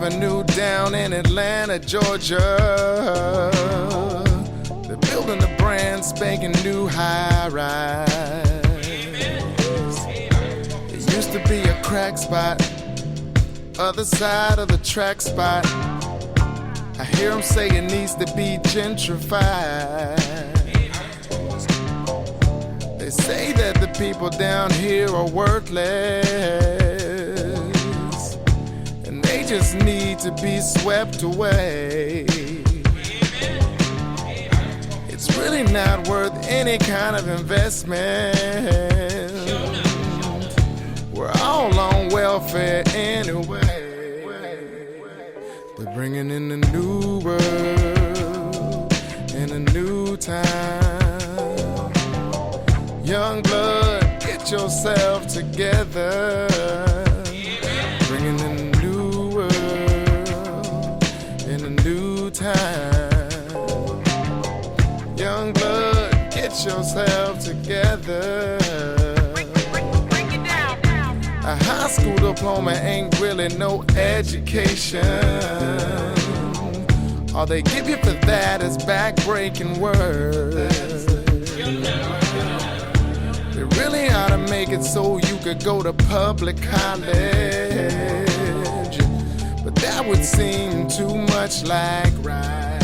Avenue down in Atlanta, Georgia. They're building a brand spanking new high-rise. It used to be a crack spot, other side of the track spot. I hear them say it needs to be gentrified. They say that the people down here are worthless, and they just need to be swept away. It's really not worth any kind of investment. We're all on welfare anyway. They're bringing in the new world in a new time. Young blood, get yourself together. Bringing in a new world in a new time. Young blood, get yourself together. A high school diploma ain't really no education. All they give you for that is back-breaking words. They really ought to make it so you could go to public college, but that would seem too much like right.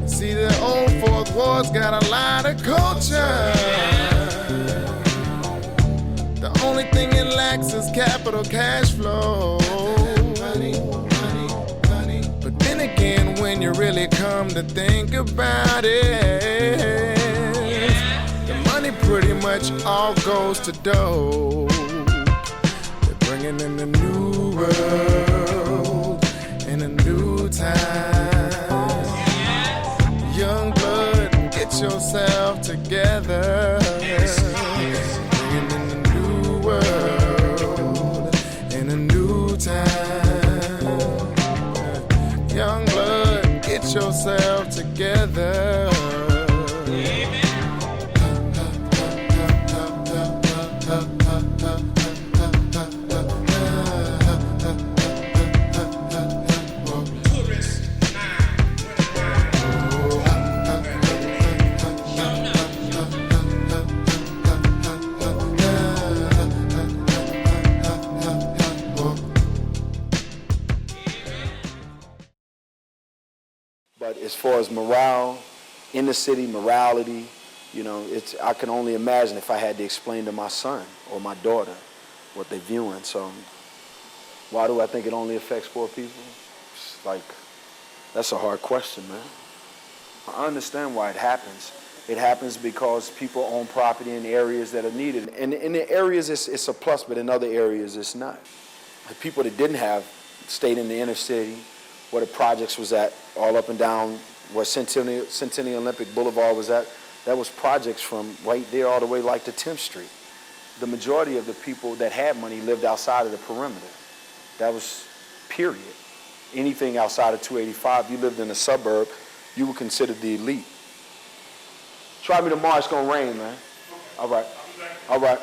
See, the old Fourth Ward's got a lot of culture. The only thing it lacks is capital cash flow. But then again, when you really come to think about it, money pretty much all goes to dope. They're bringing in a new world in a new time. Young blood, get yourself together. Bringing in a new world in a new time. Young blood, get yourself together. But as far as morale in the city, morality, you know, I can only imagine if I had to explain to my son or my daughter what they're viewing. So why do I think it only affects poor people? It's like, that's a hard question, man. I understand why it happens. It happens because people own property in areas that are needed. And in the areas it's a plus, but in other areas it's not. The people that didn't have stayed in the inner city, where the projects was at, all up and down where Centennial Olympic Boulevard was at. That was projects from right there all the way like to 10th Street. The majority of the people that had money lived outside of the perimeter. That was period. Anything outside of 285, you lived in a suburb, you were considered the elite. Try me tomorrow, it's gonna rain, man. All right, all right.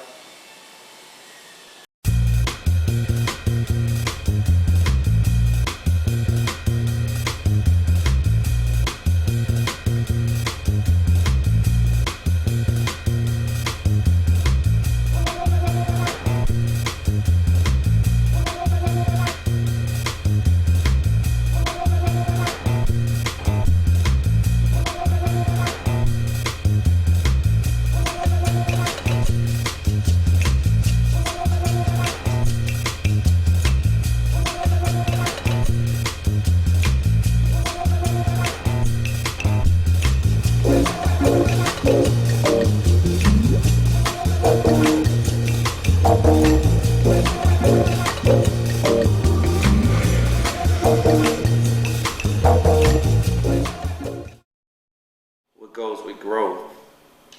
What goes with growth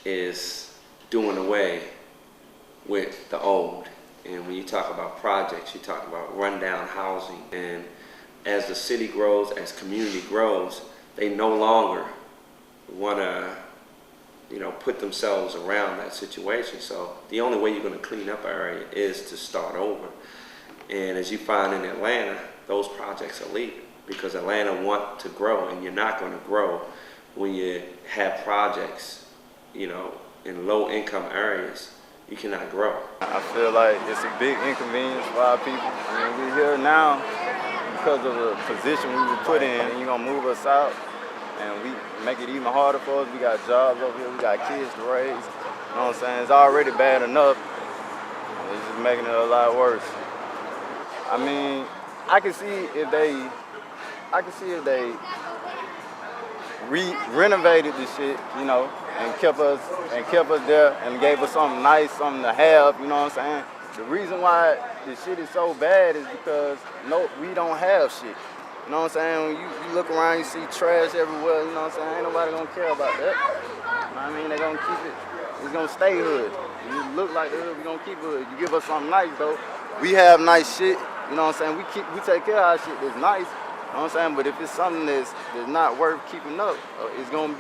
is doing away with the old. And when you talk about projects, you talk about rundown housing. And as the city grows, as community grows, they no longer want to, put themselves around that situation. So the only way you're going to clean up an area is to start over. And as you find in Atlanta, those projects are leaving because Atlanta want to grow, and you're not going to grow when you have projects, you know, in low-income areas. You cannot grow. I feel like it's a big inconvenience for our people. I mean, we're here now because of the position we were put in, and you're gonna move us out, and we make it even harder for us. We got jobs over here, we got kids to raise. You know what I'm saying? It's already bad enough. It's just making it a lot worse. I mean, I can see if they renovated the shit, you know, and kept us there and gave us something nice, something to have, you know what I'm saying? The reason why the shit is so bad is because we don't have shit. You know what I'm saying? When you look around, you see trash everywhere, you know what I'm saying? Ain't nobody gonna care about that. You know what I mean? They're gonna keep it, it's gonna stay hood. You look like the hood, we gonna keep it hood. You give us something nice though. We have nice shit, you know what I'm saying? We take care of our shit that's nice. You know what I'm saying? But if it's something that's not worth keeping up, it's gonna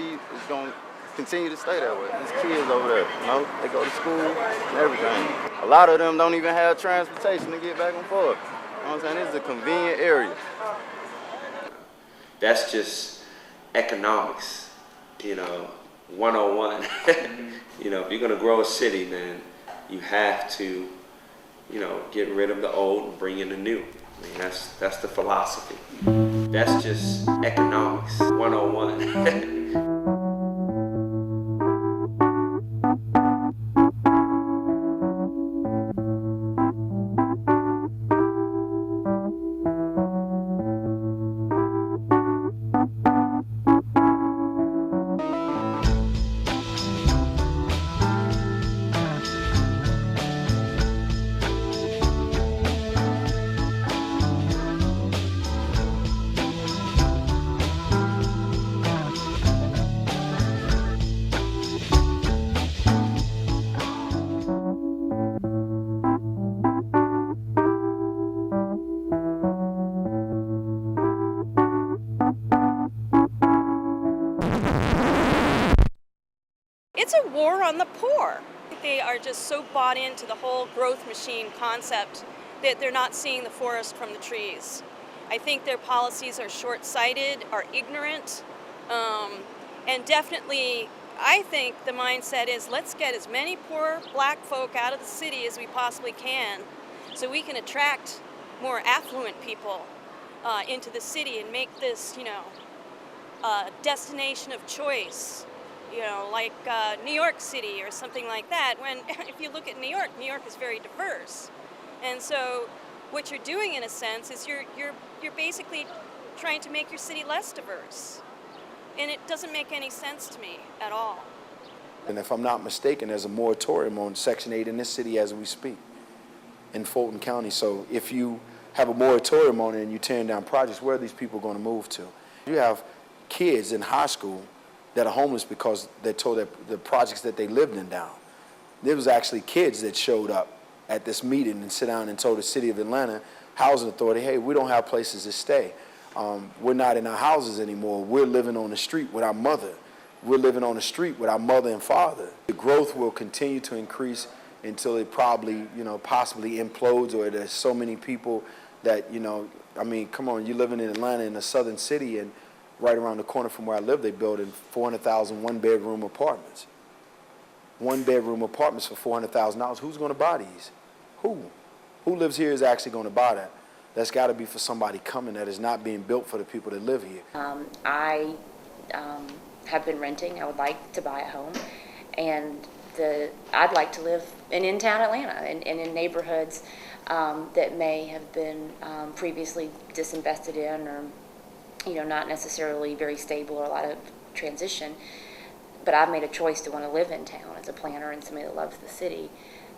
continue to stay that way. There's kids over there, you know, they go to school and everything. A lot of them don't even have transportation to get back and forth. You know what I'm saying? This is a convenient area. That's just economics, you know, 101. You know, if you're gonna grow a city, then you have to, you know, get rid of the old and bring in the new. I mean, that's the philosophy. That's just economics 101. It's a war on the poor. They are just so bought into the whole growth machine concept that they're not seeing the forest from the trees. I think their policies are short-sighted, are ignorant, and definitely I think the mindset is let's get as many poor black folk out of the city as we possibly can so we can attract more affluent people into the city and make this, you know, a destination of choice. You know, like New York City or something like that. When if you look at New York is very diverse, and so what you're doing in a sense is you're basically trying to make your city less diverse, and it doesn't make any sense to me at all. And if I'm not mistaken, there's a moratorium on Section 8 in this city as we speak, in Fulton County. So if you have a moratorium on it and you're tearing down projects, where are these people going to move to? You have kids in high school that are homeless because they told the projects that they lived in down. There was actually kids that showed up at this meeting and sit down and told the City of Atlanta Housing Authority, hey, we don't have places to stay. We're not in our houses anymore. We're living on the street with our mother. We're living on the street with our mother and father. The growth will continue to increase until it probably, you know, possibly implodes, or there's so many people that, you know, I mean, come on, you're living in Atlanta in a southern city, and right around the corner from where I live, they building 400,000 one-bedroom apartments. One-bedroom apartments for $400,000. Who's going to buy these? Who? Who lives here is actually going to buy that? That's got to be for somebody coming that is not being built for the people that live here. I have been renting. I would like to buy a home, and I'd like to live in town Atlanta and in neighborhoods that may have been previously disinvested in, or you know, not necessarily very stable or a lot of transition, but I've made a choice to want to live in town as a planner and somebody that loves the city.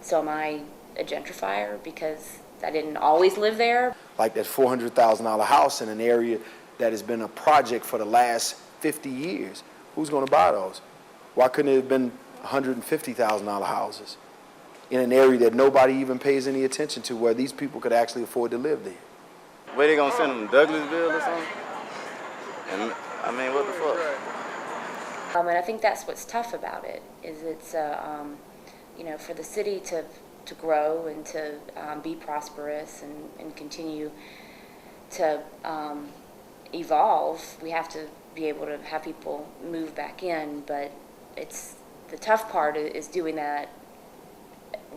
So am I a gentrifier because I didn't always live there? Like that $400,000 house in an area that has been a project for the last 50 years. Who's going to buy those? Why couldn't it have been $150,000 houses in an area that nobody even pays any attention to, where these people could actually afford to live there? Where they gonna send them, Douglasville or something? And I mean, what the fuck? And I think that's what's tough about it, is it's, you know, for the city to grow and to be prosperous and continue to evolve, we have to be able to have people move back in. But it's the tough part is doing that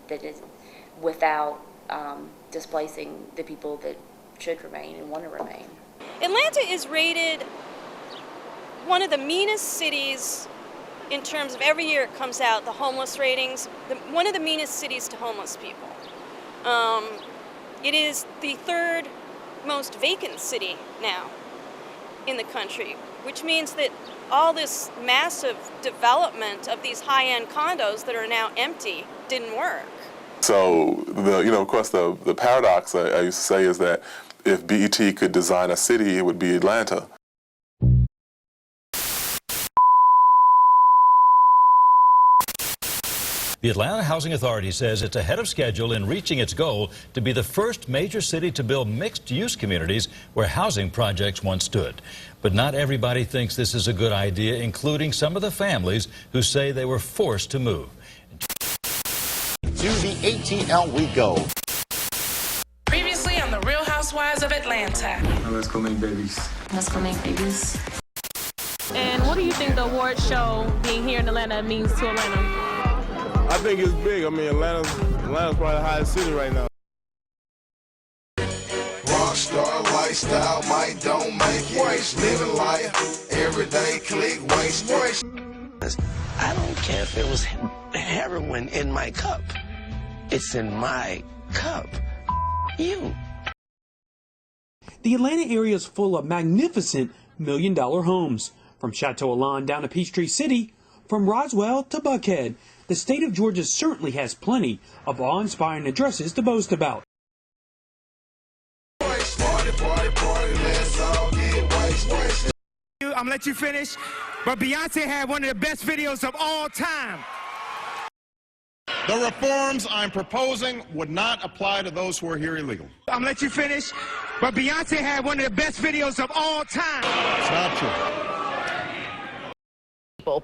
is without displacing the people that should remain and want to remain. Atlanta is rated one of the meanest cities in terms of every year it comes out, the homeless ratings, one of the meanest cities to homeless people. It is the third most vacant city now in the country, which means that all this massive development of these high-end condos that are now empty didn't work. So, of course, the paradox I used to say is that if BET could design a city, it would be Atlanta. The Atlanta Housing Authority says it's ahead of schedule in reaching its goal to be the first major city to build mixed-use communities where housing projects once stood. But not everybody thinks this is a good idea, including some of the families who say they were forced to move. To the ATL we go. Previously on The Real Housewives of Atlanta. Now let's go make babies. Let's go make babies. And what do you think the award show being here in Atlanta means to Atlanta? I think it's big. I mean, Atlanta's probably the highest city right now. Rockstar lifestyle, might don't make it. Waste, living life, everyday click, waste. I don't care if it was heroin in my cup. It's in my cup. You. The Atlanta area is full of magnificent million-dollar homes. From Chateau Elan down to Peachtree City, from Roswell to Buckhead, the state of Georgia certainly has plenty of awe-inspiring addresses to boast about. Party, let's all get wasted. I'm gonna let you finish, but Beyonce had one of the best videos of all time. The reforms I'm proposing would not apply to those who are here illegal. I'm gonna let you finish, but Beyonce had one of the best videos of all time. It's not true.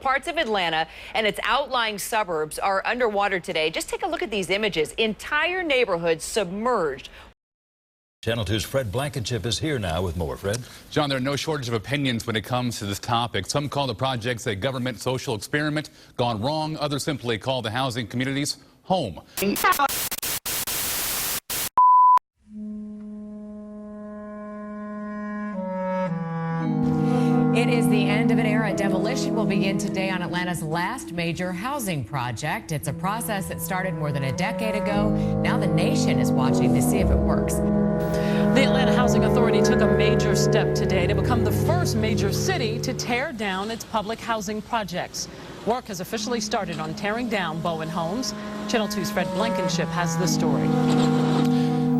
Parts of Atlanta and its outlying suburbs are underwater today. Just take a look at these images. Entire neighborhoods submerged. Channel 2's Fred Blankenship is here now with more. Fred? John, there are no shortage of opinions when it comes to this topic. Some call the projects a government social experiment gone wrong. Others simply call the housing communities home. It is the end of an era. Demolition will begin today on Atlanta's last major housing project. It's a process that started more than a decade ago. Now the nation is watching to see if it works. The Atlanta Housing Authority took a major step today to become the first major city to tear down its public housing projects. Work has officially started on tearing down Bowen Homes. Channel 2's Fred Blankenship has the story.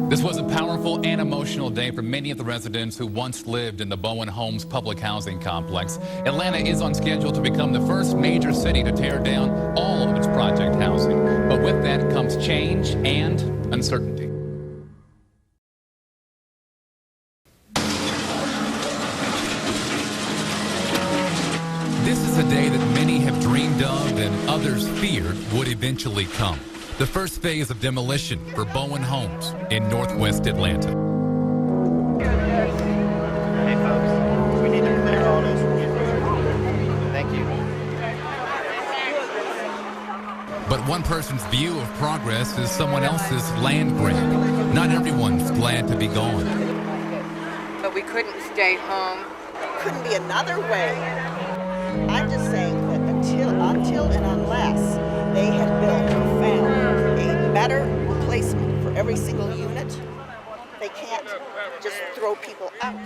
This was a powerful and emotional day for many of the residents who once lived in the Bowen Homes public housing complex. Atlanta is on schedule to become the first major city to tear down all of its project housing. But with that comes change and uncertainty. This is a day that many have dreamed of and others feared would eventually come. The first phase of demolition for Bowen Homes in northwest Atlanta. Hey folks, we need to clear all this. Thank you. But one person's view of progress is someone else's land grab. Not everyone's glad to be gone. But we couldn't stay home. Couldn't be another way. I'm just saying that until and unless they had built or found a better replacement for every single unit, they can't just throw people out.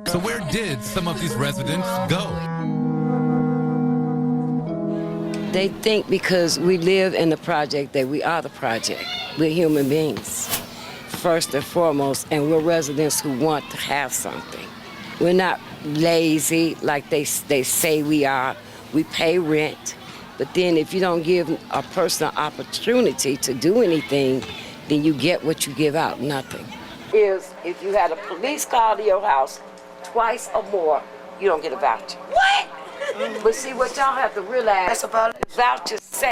So where did some of these residents go? They think because we live in the project that we are the project. We're human beings, first and foremost, and we're residents who want to have something. We're not lazy like they say we are. We pay rent. But then if you don't give a person an opportunity to do anything, then you get what you give out, nothing. Is if you had a police call to your house twice or more, you don't get a voucher. What? But see, what y'all have to realize, the vouchers say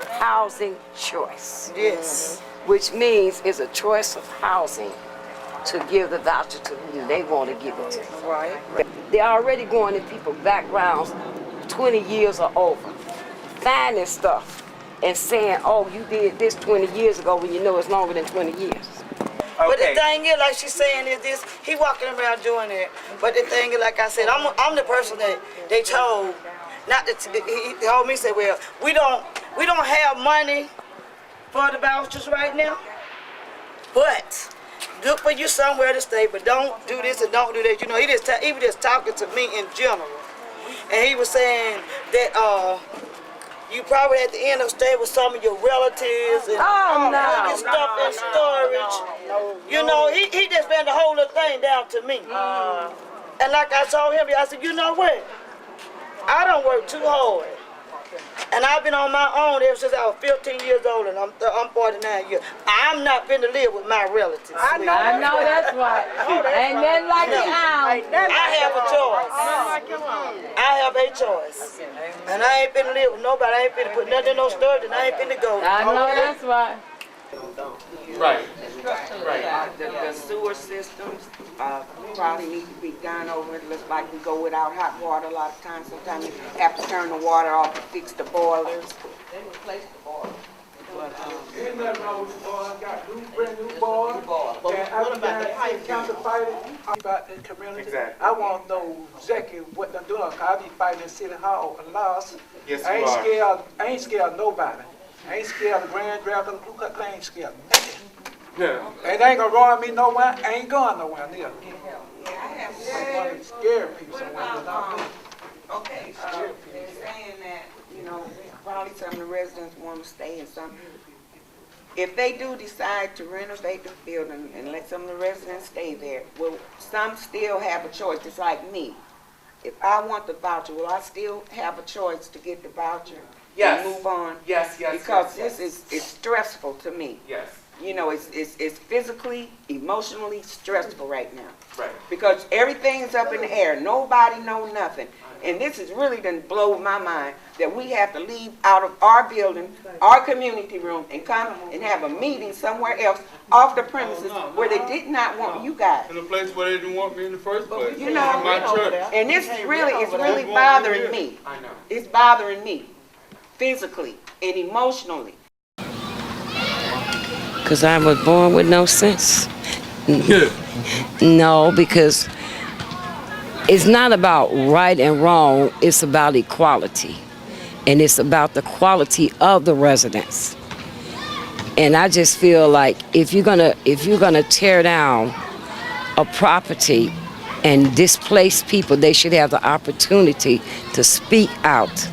housing choice. Yes. Which means it's a choice of housing to give the voucher to who they want to give it to. Right. They're already going in people's backgrounds 20 years or over, finding stuff and saying, oh, you did this 20 years ago when you know it's longer than 20 years. But the thing is, like she's saying, is this, he walking around doing it. But the thing is, like I said, I'm the person that they told, not that he told me, said, well, we don't have money for the vouchers right now, but look for you somewhere to stay, but don't do this and don't do that. You know, he was just talking to me in general. And he was saying that you probably at the end of stay with some of your relatives and all your stuff in storage. You know, he just ran the whole little thing down to me. And like I told him, I said, you know what? I don't work too hard. And I've been on my own ever since I was 15 years old, and I'm 49 years. I'm not finna live with my relatives. I know that's right. Ain't nothing like it. I have a choice. I have a choice. And I ain't finna live with nobody. I ain't finna put nothing in no storage, and I ain't finna go. I know that's right. Right. The sewer systems probably need to be done over. It looks like we go without hot water a lot of times. Sometimes you have to turn the water off to fix the boilers. They replace the boilers. Ain't nothing wrong with the boilers. Got brand new boilers. What about the pipe? About the community. Exactly. I want to know exactly what they're doing. Cause I be fighting in City Hall a lot. Yes, I ain't scared of nobody. I ain't scared of the Grand Dragon. I ain't scared of nothing. Yeah. And they ain't gonna run me nowhere. I ain't going nowhere near. I want to scare people somewhere. Okay, they're saying that, you know, probably some of the residents want to stay in some. If they do decide to renovate the building and let some of the residents stay there, well, some still have a choice, just like me. If I want the voucher, will I still have a choice to get the voucher? Yes. And move on? Yes. Because this is stressful to me. Yes. You know, it's physically, emotionally stressful right now. Right. Because everything is up in the air. Nobody know nothing. And this is really done blow my mind that we have to leave out of our building, our community room, and come and have a meeting somewhere else off the premises where they did not want you guys. In a place where they didn't want me in the first place. You know, in my church. and this is really bothering me. I know. It's bothering me physically and emotionally. Because I was born with no sense. No, because it's not about right and wrong, it's about equality. And it's about the quality of the residents. And I just feel like if you're gonna tear down a property and displace people, they should have the opportunity to speak out.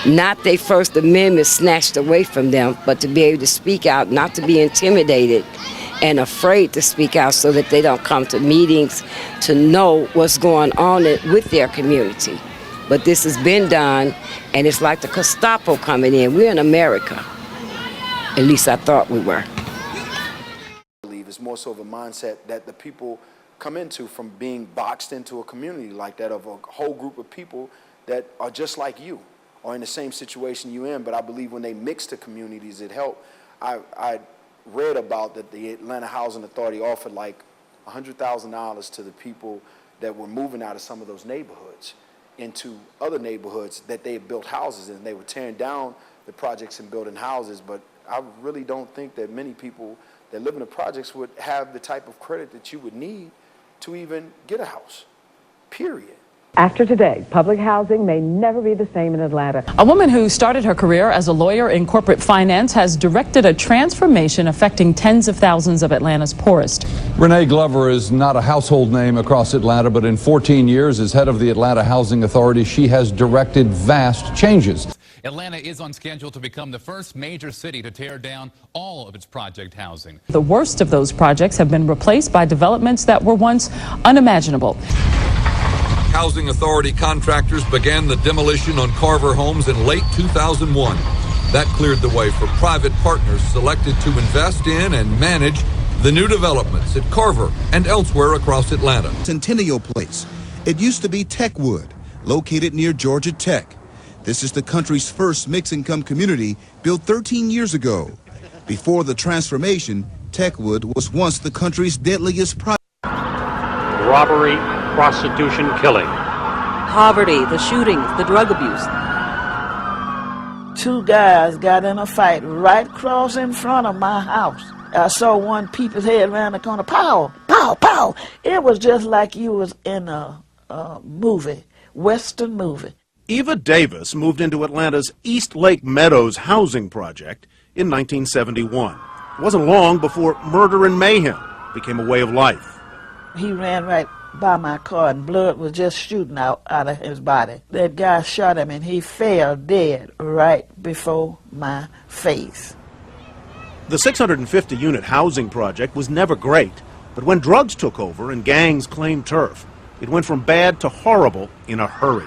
Not their First Amendment snatched away from them, but to be able to speak out, not to be intimidated and afraid to speak out so that they don't come to meetings to know what's going on with their community. But this has been done, and it's like the Gestapo coming in. We're in America. At least I thought we were. I believe it's more so of a mindset that the people come into from being boxed into a community like that of a whole group of people that are just like you or in the same situation you're in. But I believe when they mix the communities, it helped. I read about that the Atlanta Housing Authority offered like $100,000 to the people that were moving out of some of those neighborhoods into other neighborhoods that they had built houses in. They were tearing down the projects and building houses, but I really don't think that many people that live in the projects would have the type of credit that you would need to even get a house, period. After today, public housing may never be the same in Atlanta. A woman who started her career as a lawyer in corporate finance has directed a transformation affecting tens of thousands of Atlanta's poorest. Renee Glover is not a household name across Atlanta, but in 14 years as head of the Atlanta Housing Authority, she has directed vast changes. Atlanta is on schedule to become the first major city to tear down all of its project housing. The worst of those projects have been replaced by developments that were once unimaginable. Housing Authority contractors began the demolition on Carver homes in late 2001. That cleared the way for private partners selected to invest in and manage the new developments at Carver and elsewhere across Atlanta. Centennial Place. It used to be Techwood, located near Georgia Tech. This is the country's first mixed-income community built 13 years ago. Before the transformation, Techwood was once the country's deadliest project. Robbery, prostitution, killing. Poverty, the shootings, the drug abuse. 2 guys got in a fight right across in front of my house. I saw one peep his head around the corner, pow, pow, pow. It was just like you was in a movie, Western movie. Eva Davis moved into Atlanta's East Lake Meadows housing project in 1971. It wasn't long before murder and mayhem became a way of life. He ran right by my car and blood was just shooting out of his body. That guy shot him and he fell dead right before my face. The 650-unit housing project was never great, but when drugs took over and gangs claimed turf, it went from bad to horrible in a hurry.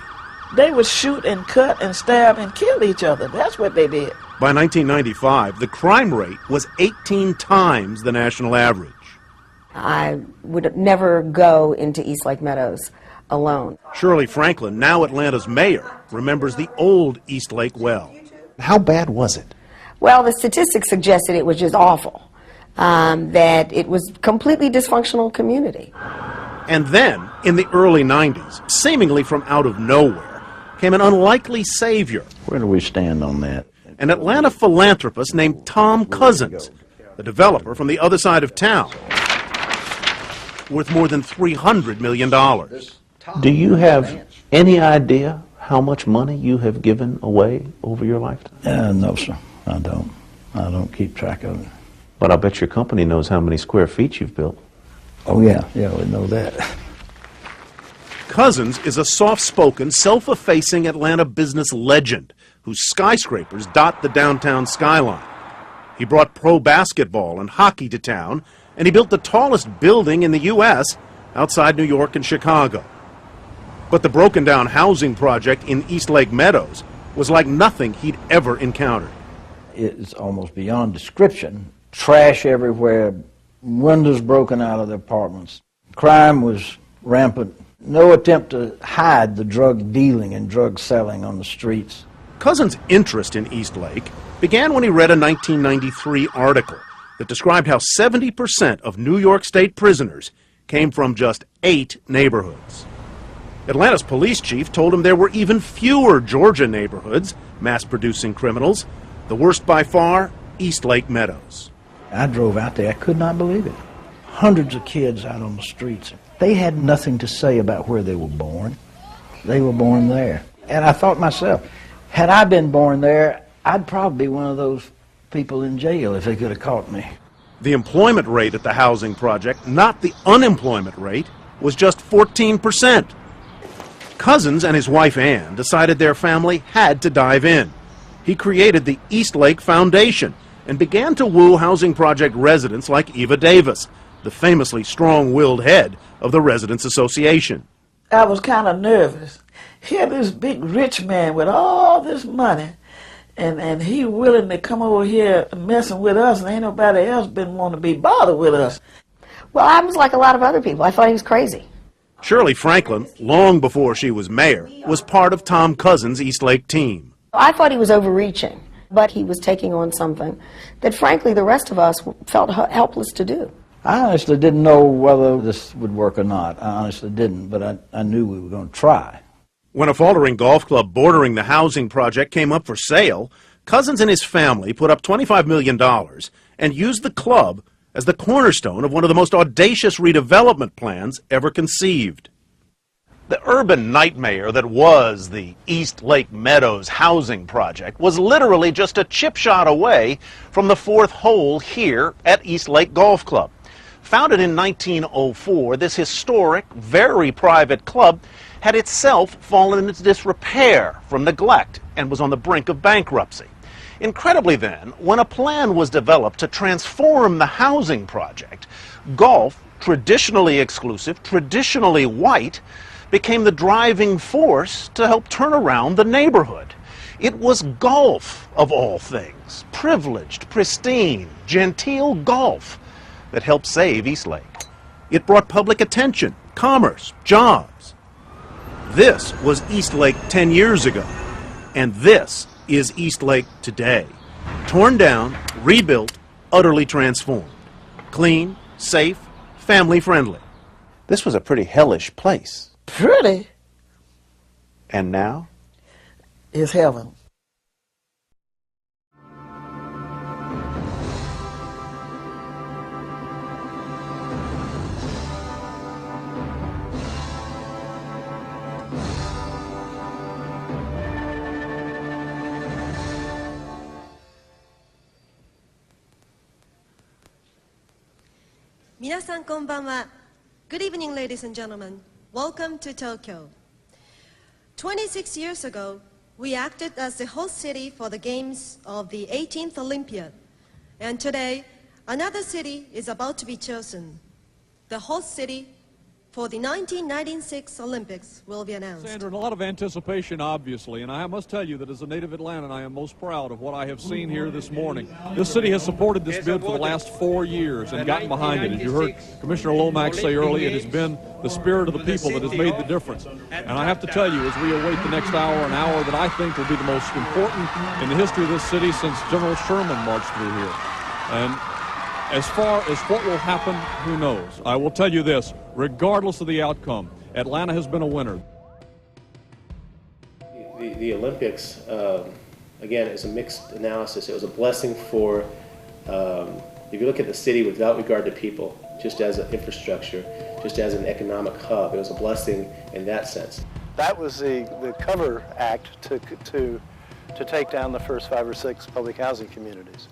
They would shoot and cut and stab and kill each other. That's what they did. By 1995, the crime rate was 18 times the national average. I would never go into East Lake Meadows alone. Shirley Franklin, now Atlanta's mayor, remembers the old East Lake well. How bad was it? Well, the statistics suggested it was just awful, that it was completely dysfunctional community. And then, in the early 90s, seemingly from out of nowhere, came an unlikely savior. Where do we stand on that? An Atlanta philanthropist named Tom Cousins, the developer from the other side of town, worth more than $300 million. Do you have any idea how much money you have given away over your lifetime? No, sir. I don't. I don't keep track of it. But I bet your company knows how many square feet you've built. Oh, yeah. Yeah, we know that. Cousins is a soft-spoken, self-effacing Atlanta business legend whose skyscrapers dot the downtown skyline. He brought pro basketball and hockey to town, and he built the tallest building in the U.S. outside New York and Chicago. But the broken-down housing project in East Lake Meadows was like nothing he'd ever encountered. It's almost beyond description. Trash everywhere, windows broken out of the apartments. Crime was rampant. No attempt to hide the drug dealing and drug selling on the streets. Cousins' interest in East Lake began when he read a 1993 article that described how 70% of New York State prisoners came from just 8 neighborhoods. Atlanta's police chief told him there were even fewer Georgia neighborhoods mass-producing criminals. The worst by far, East Lake Meadows. I drove out there. I could not believe it. Hundreds of kids out on the streets. They had nothing to say about where they were born. They were born there. And I thought myself, had I been born there, I'd probably be one of those people in jail if they could have caught me. The employment rate at the housing project, not the unemployment rate, was just 14%. Cousins and his wife Ann decided their family had to dive in. He created the East Lake Foundation and began to woo housing project residents like Eva Davis, the famously strong-willed head of the Residents Association. I was kind of nervous. Here this big rich man with all this money, and he willing to come over here messing with us, and ain't nobody else been want to be bothered with us. Well, I was like a lot of other people. I thought he was crazy. Shirley Franklin, long before she was mayor, was part of Tom Cousins' East Lake team. I thought he was overreaching, but he was taking on something that, frankly, the rest of us felt helpless to do. I honestly didn't know whether this would work or not. I honestly didn't, but I knew we were going to try. When a faltering golf club bordering the housing project came up for sale, Cousins and his family put up $25 million and used the club as the cornerstone of one of the most audacious redevelopment plans ever conceived. The urban nightmare that was the East Lake Meadows housing project was literally just a chip shot away from the 4th hole here at East Lake Golf Club. Founded in 1904, this historic, very private club had itself fallen into disrepair from neglect and was on the brink of bankruptcy. Incredibly then, when a plan was developed to transform the housing project, golf, traditionally exclusive, traditionally white, became the driving force to help turn around the neighborhood. It was golf, of all things, privileged, pristine, genteel golf, that helped save East Lake. It brought public attention, commerce, jobs. This was East Lake 10 years ago, And this is East Lake today. Torn down, rebuilt, utterly transformed. Clean, safe, family-friendly. This was a pretty hellish place. Pretty And now? is heaven. Minasan konbanwa. Good evening, ladies and gentlemen. Welcome to Tokyo. 26 years ago, we acted as the host city for the games of the 18th Olympiad. And today, another city is about to be chosen. The host city for the 1996 Olympics will be announced. Sandra, a lot of anticipation, obviously, and I must tell you that as a native Atlantan, I am most proud of what I have seen here this morning. This city has supported this bid for the last 4 years and gotten behind it. As you heard Commissioner Lomax say earlier, it has been the spirit of the people that has made the difference. And I have to tell you, as we await the next hour, an hour that I think will be the most important in the history of this city since General Sherman marched through here. And as far as what will happen, who knows? I will tell you this, regardless of the outcome, Atlanta has been a winner. The Olympics, again, is a mixed analysis. It was a blessing for, if you look at the city without regard to people, just as an infrastructure, just as an economic hub, it was a blessing in that sense. That was the cover act to take down the first 5 or 6 public housing communities.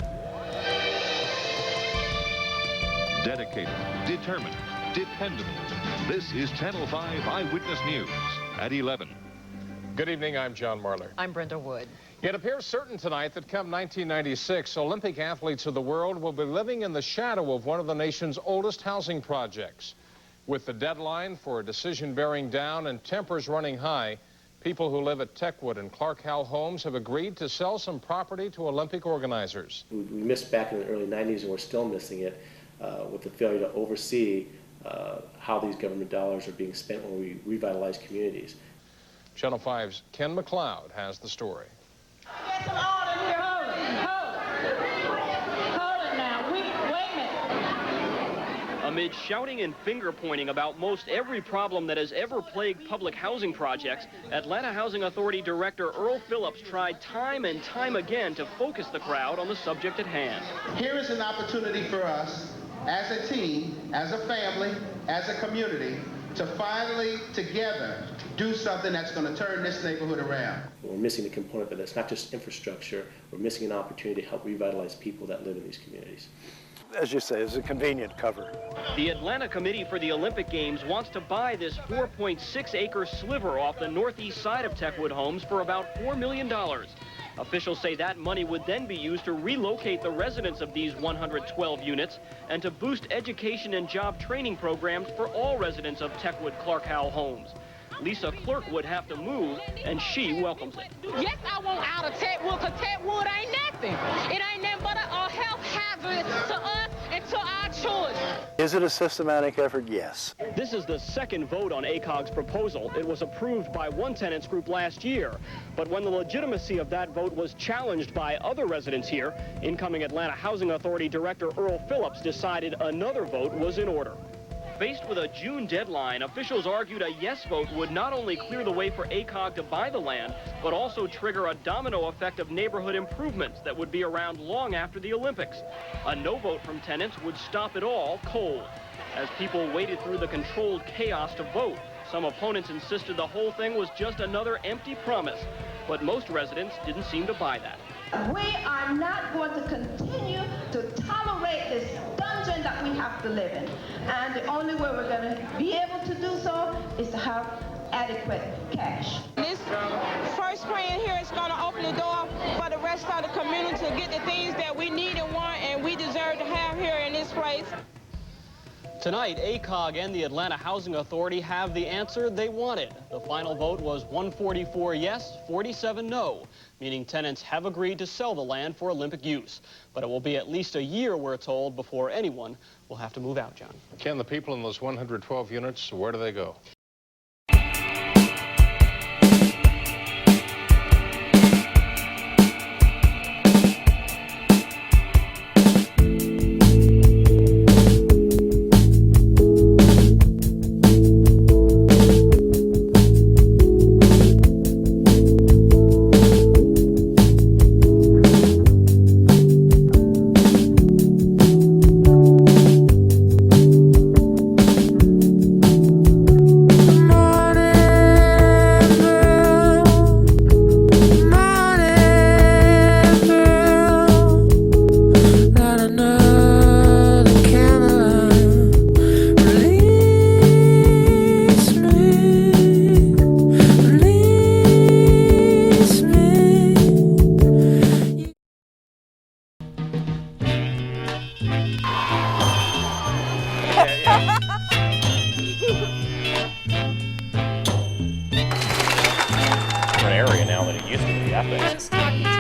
Dedicated, determined, dependable. This is Channel 5 Eyewitness News at 11. Good evening, I'm John Marler. I'm Brenda Wood. It appears certain tonight that come 1996, Olympic athletes of the world will be living in the shadow of one of the nation's oldest housing projects. With the deadline for a decision bearing down and tempers running high, people who live at Techwood and Clark Howell Homes have agreed to sell some property to Olympic organizers. We missed back in the early 90s, and we're still missing it with the failure to oversee how these government dollars are being spent when we revitalize communities. Channel 5's Ken McLeod has the story. Amid shouting and finger-pointing about most every problem that has ever plagued public housing projects, Atlanta Housing Authority Director Earl Phillips tried time and time again to focus the crowd on the subject at hand. Here is an opportunity for us, as a team, as a family, as a community, to finally, together, do something that's going to turn this neighborhood around. We're missing the component that it's not just infrastructure, we're missing an opportunity to help revitalize people that live in these communities. As you say, it's a convenient cover. The Atlanta Committee for the Olympic Games wants to buy this 4.6-acre sliver off the northeast side of Techwood Homes for about $4 million. Officials say that money would then be used to relocate the residents of these 112 units and to boost education and job training programs for all residents of Techwood Clark Howell Homes. Lisa Clerk would have to move, and she welcomes it. Yes, I want out of Techwood, because Techwood ain't nothing. It ain't nothing but a health hazard to us and to our children. Is it a systematic effort? Yes. This is the second vote on ACOG's proposal. It was approved by one tenants group last year. But when the legitimacy of that vote was challenged by other residents here, incoming Atlanta Housing Authority Director Earl Phillips decided another vote was in order. Faced with a June deadline, officials argued a yes vote would not only clear the way for ACOG to buy the land, but also trigger a domino effect of neighborhood improvements that would be around long after the Olympics. A no vote from tenants would stop it all cold. As people waded through the controlled chaos to vote, some opponents insisted the whole thing was just another empty promise, but most residents didn't seem to buy that. We are not going to continue to tolerate this dungeon that we have to live in. And the only way we're going to be able to do so is to have adequate cash. This first spring here is going to open the door for the rest of the community to get the things that we need and want and we deserve to have here in this place. Tonight, ACOG and the Atlanta Housing Authority have the answer they wanted. The final vote was 144 yes, 47 no, meaning tenants have agreed to sell the land for Olympic use. But it will be at least a year, we're told, before anyone will have to move out, John. Ken, the people in those 112 units, where do they go? ethics.